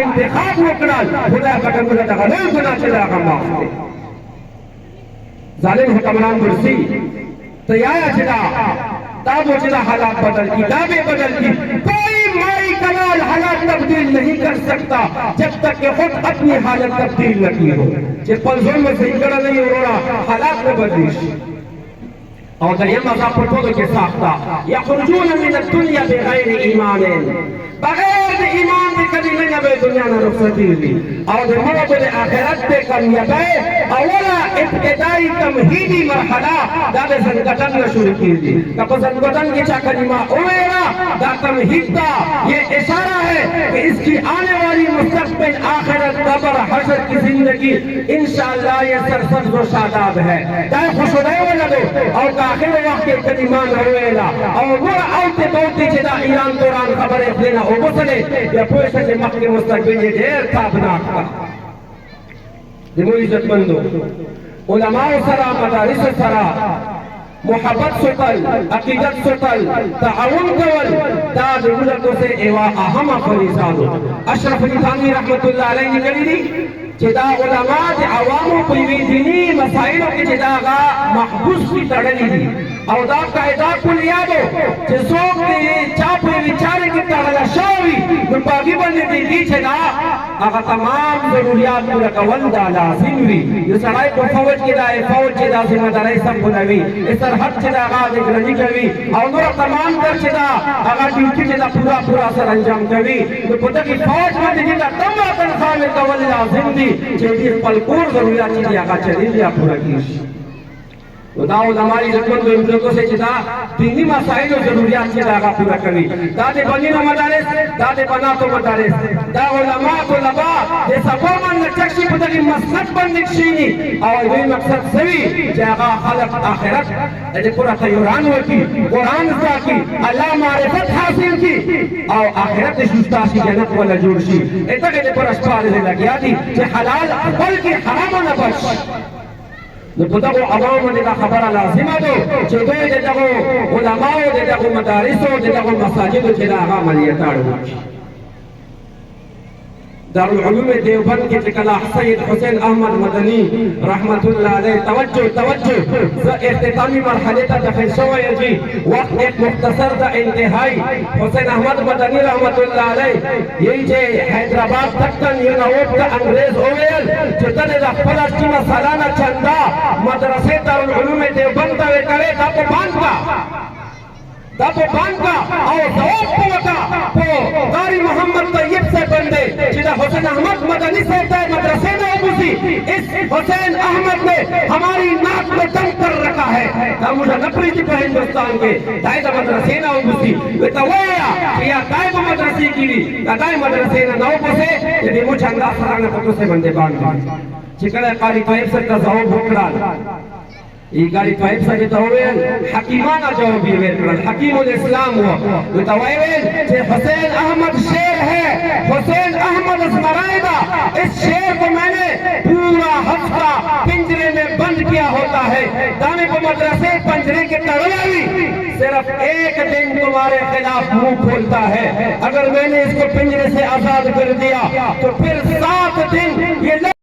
انتخاب وکړل خدای پاک موږ ته غلط ګناه چې دا معاف کړي ظالم حکمران ورسی تیار چې دا وہ چلا حالات بدل کی دعوے بدل کی کوئی مائی کمال حالات تبدیل نہیں کر سکتا جب تک کہ خود اپنی حالت تبدیل نہ کی ہو جب پلزون میں صحیح کرا نہیں ہو رہا حالات میں بدلیش اور دریم عذاب پر پودوں کے ساختہ یخرجون من الدنیا بغیر ایمان بغیر ایمان دے کبھی نہیں بے دنیا نہ رخصتی دی اور مرد دے آخرت دے کامیابی اولا ابتدائی تمہیدی مرحلہ دا بے زنگتن نہ شروع کی دی کب زنگتن کی چاہ کلمہ اویرا دا تمہید دا یہ اشارہ ہے کہ اس کی آنے والی مستقبل آخرت قبر حشر کی زندگی انشاءاللہ یہ سرسبز و شاداب ہے دائے خوش ہو رہے ہو لگو اور آخر وقت کے کلمان ہوئیلا اور وہ آوتے بہتی جدا ایران دوران خبر اخلینا ہو بسلے یا پوشہ سے مخ کے مستقبل یہ دیر تابناک کا دمو عزت مندو علماء سرا مدارس سرا محبت سکل عقیدت سکل تعاون کول دا دولتوں سے ایوا اہم فریضانو اشرف علی تھانوی رحمت اللہ علیہ نے کہی دی چدا علماء دے عوامو پویوی دینی مسائلوں کی چدا غا محبوس کی تڑلی دی او دا قائدہ کلیادو جسوک دے چاپوی وچارے کی تڑلا شاوی نپاگی بندے دی دی چدا اگا تمام ضروریات پورا کول دا لازم وی یہ سڑائی کو فوج کی دا فوج چدا ذمہ دارائی سب بنوی اس سرحد چدا غا دگرنی کوی او نورا تمام در چدا اگا ڈیوٹی چدا پورا سر انجام کوی نپتا کی فوج میں دی دا تمام تنخواہ میں کول لازم دی چیزی پلکور ضروریات چیزی آقا چلیل یا پورا کیش دا علماء عزتمند و امزلتوں سے چیزا دینی مسائل و ضروریات چیزا آقا پورا کری دا دے بنین و مدارس دا دے بنات و مدارس دا علماء طلباء دے سبو من نچکشی پتگی مسند بندکشینی اور دوی مقصد سوی چی آقا خلق آخرت دے پورا تیوران ہوئی قرآن سا کی اللہ معرفت حاصل کی اور آخرت شستاشی جنت والا جوڑشی ایتا کہ دے پورا شپال لے لگیا دی چی حلال بلکی حرام نہ بچ نپتا کو عوام دے دا خبر لازمہ دو چھتو دے دا کو علماء دے دا کو مدارسو دے دا کو مساجد چھے دا آغا ملیتاڑو دارالعلوم دیوبند کی تکلا سید حسین احمد مدنی رحمت اللہ علیہ توجہ اختتامی مرحلے تا دخل شوئے جی وقت ایک مختصر دا انتہائی حسین احمد مدنی رحمت اللہ علیہ یہی چھے حیدرآباد تکتن یہ نووب تا انگریز ہوئیل چھتن دا فلسطین سالانہ چندہ مدرسے دارالعلوم دیوبند تا ویکرے دا پو بانکا اور زواب پوتا پو قاری محمد طیب سے بندے جدہ حسین احمد مدنی سے مدرسے میں ابوسی اس حسین احمد نے ہماری ناک میں دم کر رکھا ہے دا مجھے نپری تھی پر ہندوستان کے دائدہ مدرسے نہ ابوسی ویتاویا یا دائبہ مدرسی کی لی دائبہ مدرسے نہ ابوسے جدی مجھے انداز سرانا پتو سے بندے باندھا چکلے قاری طیب سے کا زواب بکرال یہ گاڑی طائب سا جتا ہوئے حکیمانہ جوابی ویل حکیم الاسلام ہوا جتا ہوئے کہ حسین احمد شیر ہے حسین احمد اسمرائدہ اس شیر کو میں نے پورا ہفتہ پنجرے میں بند کیا ہوتا ہے دانے کو مدرسے پنجرے کے تڑلاوی صرف ایک دن تمہارے خلاف منہ کھولتا ہے اگر میں نے اس کو پنجرے سے آزاد کر دیا تو پھر 7 دن یہ